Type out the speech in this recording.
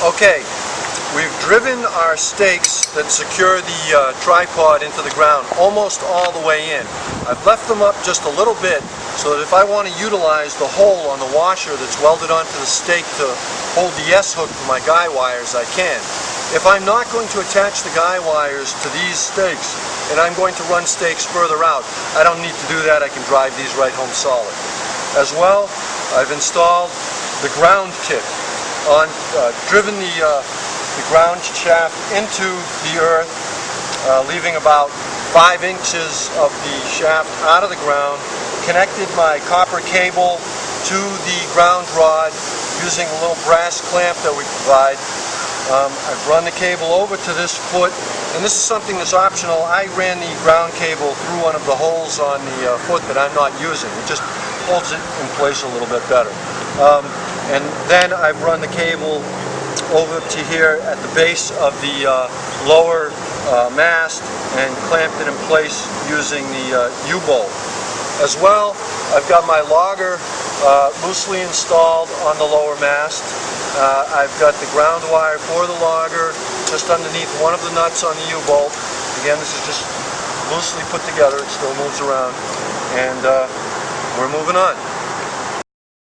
Okay, we've driven our stakes that secure the tripod into the ground almost all the way in. I've left them up just a little bit so that if I want to utilize the hole on the washer that's welded onto the stake to hold the S-hook for my guy wires, I can. If I'm not going to attach the guy wires to these stakes and I'm going to run stakes further out, I don't need to do that. I can drive these right home solid. As well, I've installed the ground kit. Driven the ground shaft into the earth, leaving about 5 inches of the shaft out of the ground, connected my copper cable to the ground rod using a little brass clamp that we provide. I've run the cable over to this foot, and this is something that's optional. I ran the ground cable through one of the holes on the foot that I'm not using. It just holds it in place a little bit better. And then I've run the cable over to here at the base of the lower mast and clamped it in place using the U-bolt. As well, I've got my logger loosely installed on the lower mast. I've got the ground wire for the logger just underneath one of the nuts on the U-bolt. Again, this is just loosely put together. It still moves around. And we're moving on.